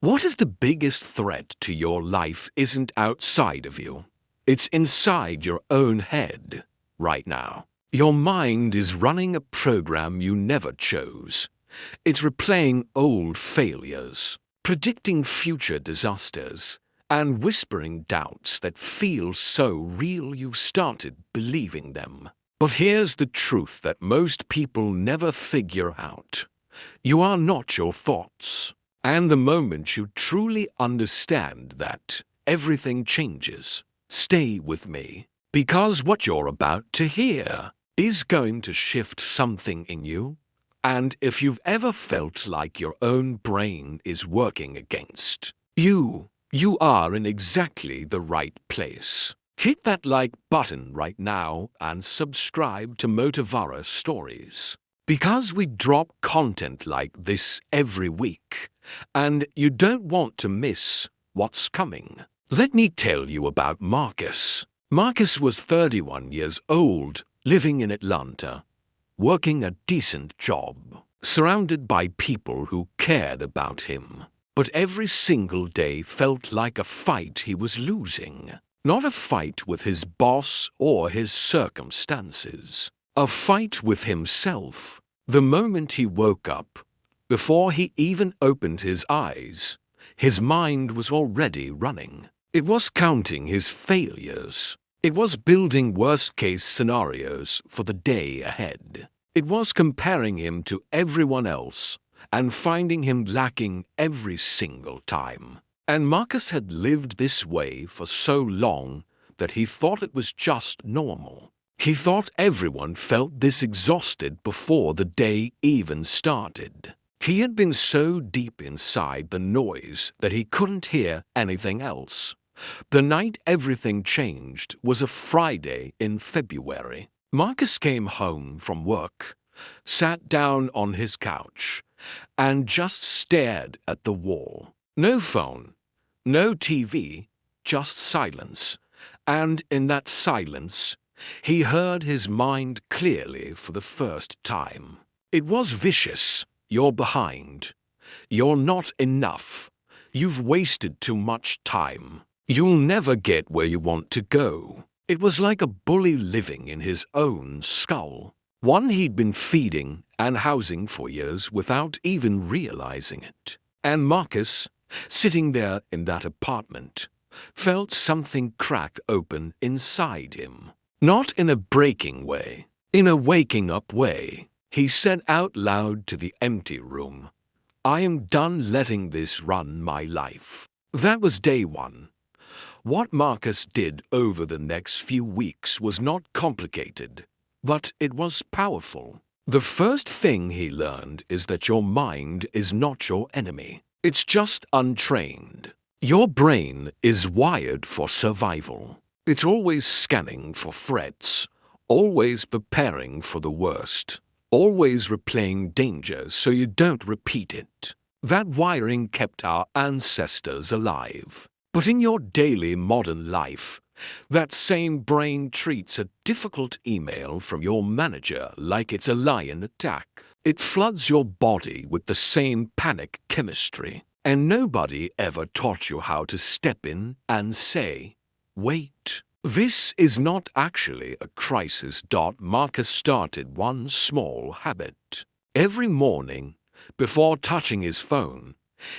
What if the biggest threat to your life isn't outside of you? It's inside your own head right now. Your mind is running a program you never chose. It's replaying old failures, predicting future disasters, and whispering doubts that feel so real you've started believing them. But here's the truth that most people never figure out. You are not your thoughts. And the moment you truly understand that, everything changes. Stay with me, because what you're about to hear is going to shift something in you. And if you've ever felt like your own brain is working against you are in exactly the right place. Hit that like button right now and subscribe to Motivara Stories. Because we drop content like this every week, and you don't want to miss what's coming. Let me tell you about Marcus. Marcus was 31 years old, living in Atlanta, working a decent job, surrounded by people who cared about him. But every single day felt like a fight he was losing. Not a fight with his boss or his circumstances. A fight with himself. The moment he woke up, before he even opened his eyes, his mind was already running. It was counting his failures. It was building worst-case scenarios for the day ahead. It was comparing him to everyone else and finding him lacking every single time. And Marcus had lived this way for so long that he thought it was just normal. He thought everyone felt this exhausted before the day even started. He had been so deep inside the noise that he couldn't hear anything else. The night everything changed was a Friday in February. Marcus came home from work, sat down on his couch, and just stared at the wall. No phone, no TV, just silence. And in that silence, he heard his mind clearly for the first time. It was vicious. You're behind. You're not enough. You've wasted too much time. You'll never get where you want to go. It was like a bully living in his own skull. One he'd been feeding and housing for years without even realizing it. And Marcus, sitting there in that apartment, felt something crack open inside him. Not in a breaking way, in a waking up way. He said out loud to the empty room, "I am done letting this run my life." That was day one. What Marcus did over the next few weeks was not complicated, but it was powerful. The first thing he learned is that your mind is not your enemy. It's just untrained. Your brain is wired for survival. It's always scanning for threats, always preparing for the worst, always replaying danger so you don't repeat it. That wiring kept our ancestors alive. But in your daily modern life, that same brain treats a difficult email from your manager like it's a lion attack. It floods your body with the same panic chemistry. And nobody ever taught you how to step in and say, "Wait." This is not actually a crisis. Marcus started one small habit. Every morning, before touching his phone,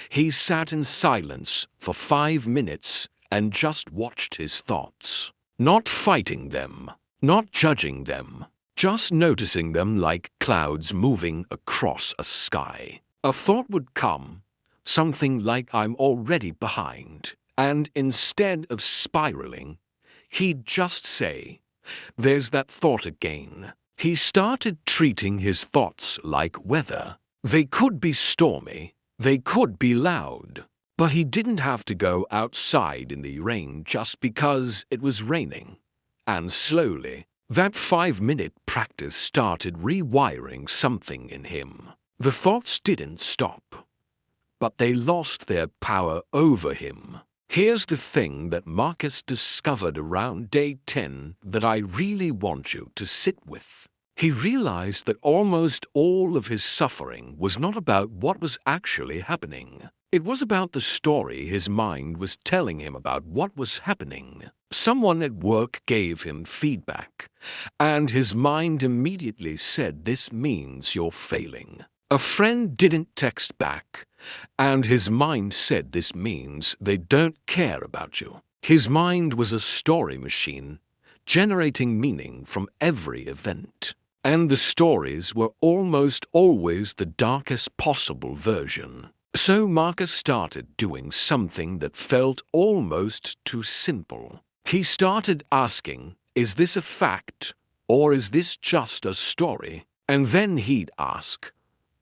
he sat in silence for 5 minutes and just watched his thoughts. Not fighting them, not judging them, just noticing them like clouds moving across a sky. A thought would come, something like, "I'm already behind." And instead of spiraling, he'd just say, "There's that thought again." He started treating his thoughts like weather. They could be stormy, they could be loud, but he didn't have to go outside in the rain just because it was raining. And slowly, that 5-minute practice started rewiring something in him. The thoughts didn't stop, but they lost their power over him. Here's the thing that Marcus discovered around day 10 that I really want you to sit with. He realized that almost all of his suffering was not about what was actually happening. It was about the story his mind was telling him about what was happening. Someone at work gave him feedback, and his mind immediately said, "This means you're failing." A friend didn't text back, and his mind said, "This means they don't care about you." His mind was a story machine, generating meaning from every event. And the stories were almost always the darkest possible version. So Marcus started doing something that felt almost too simple. He started asking, "Is this a fact, or is this just a story?" And then he'd ask,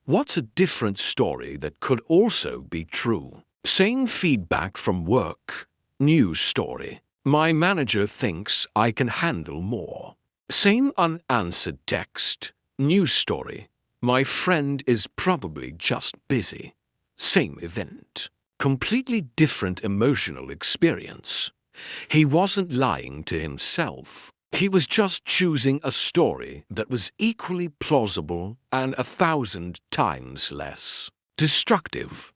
"What's a different story that could also be true?" Same feedback from work. New story. "My manager thinks I can handle more." Same unanswered text. New story. "My friend is probably just busy." Same event. Completely different emotional experience. He wasn't lying to himself. He was just choosing a story that was equally plausible and 1,000 times less destructive.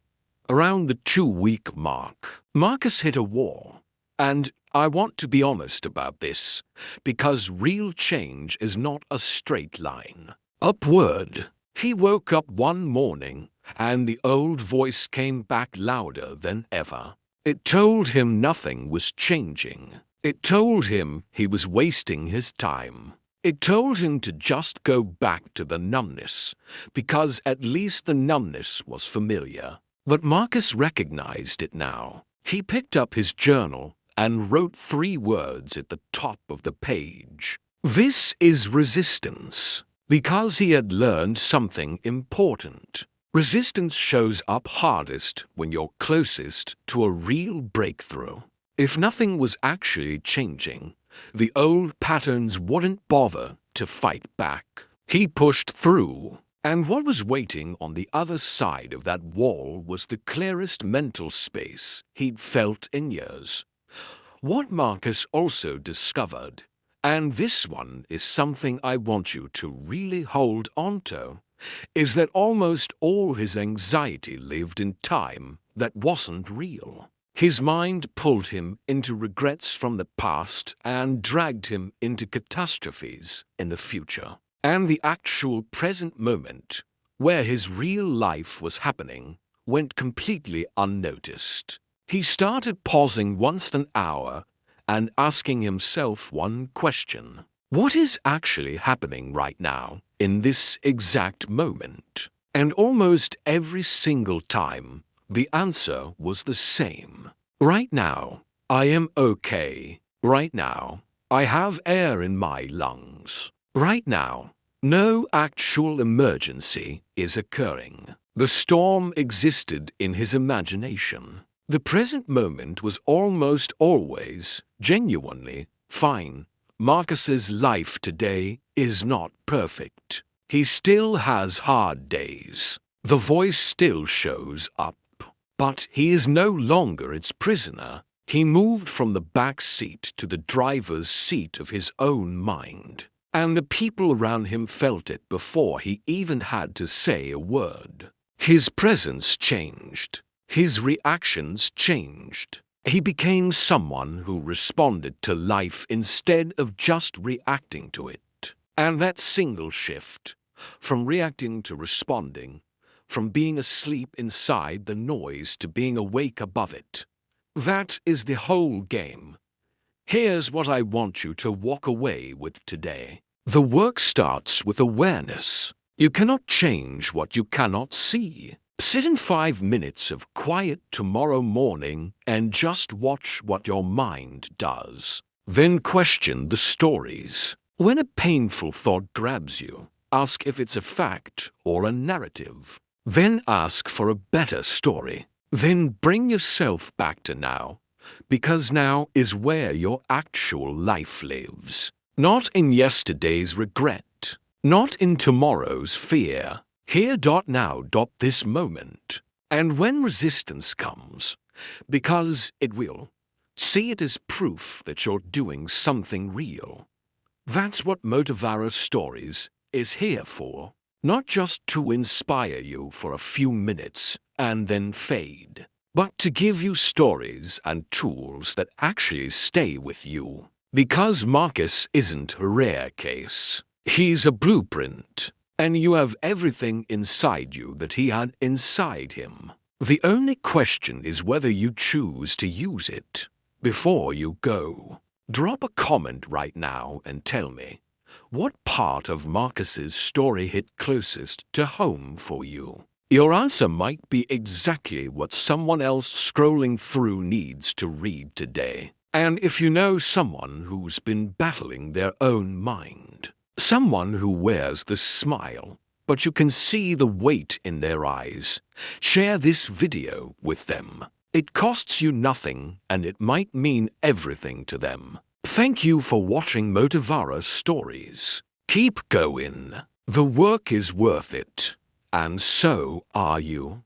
Around the 2-week mark, Marcus hit a wall. And I want to be honest about this, because real change is not a straight line. Upward. He woke up one morning, and the old voice came back louder than ever. It told him nothing was changing. It told him he was wasting his time. It told him to just go back to the numbness, because at least the numbness was familiar. But Marcus recognized it now. He picked up his journal and wrote 3 words at the top of the page. "This is resistance," because he had learned something important. Resistance shows up hardest when you're closest to a real breakthrough. If nothing was actually changing, the old patterns wouldn't bother to fight back. He pushed through, and what was waiting on the other side of that wall was the clearest mental space he'd felt in years. What Marcus also discovered, and this one is something I want you to really hold on to, is that almost all his anxiety lived in time that wasn't real. His mind pulled him into regrets from the past and dragged him into catastrophes in the future. And the actual present moment, where his real life was happening, went completely unnoticed. He started pausing once an hour and asking himself one question. What is actually happening right now, in this exact moment? And almost every single time, the answer was the same. Right now, I am okay. Right now, I have air in my lungs. Right now, no actual emergency is occurring. The storm existed in his imagination. The present moment was almost always, genuinely, fine. Marcus's life today is not perfect. He still has hard days. The voice still shows up. But he is no longer its prisoner. He moved from the back seat to the driver's seat of his own mind. And the people around him felt it before he even had to say a word. His presence changed. His reactions changed. He became someone who responded to life instead of just reacting to it. And that single shift, from reacting to responding, from being asleep inside the noise to being awake above it, that is the whole game. Here's what I want you to walk away with today. The work starts with awareness. You cannot change what you cannot see. Sit in 5 minutes of quiet tomorrow morning and just watch what your mind does. Then question the stories. When a painful thought grabs you, ask if it's a fact or a narrative. Then ask for a better story. Then bring yourself back to now, because now is where your actual life lives. Not in yesterday's regret, not in tomorrow's fear. Here. Now. This moment. And when resistance comes, because it will, see it as proof that you're doing something real. That's what Motivara Stories is here for. Not just to inspire you for a few minutes and then fade, but to give you stories and tools that actually stay with you. Because Marcus isn't a rare case. He's a blueprint, and you have everything inside you that he had inside him. The only question is whether you choose to use it. Before you go, drop a comment right now and tell me, what part of Marcus's story hit closest to home for you? Your answer might be exactly what someone else scrolling through needs to read today. And if you know someone who's been battling their own mind, someone who wears the smile, but you can see the weight in their eyes, share this video with them. It costs you nothing, and it might mean everything to them. Thank you for watching Motivara Stories. Keep going. The work is worth it, and so are you.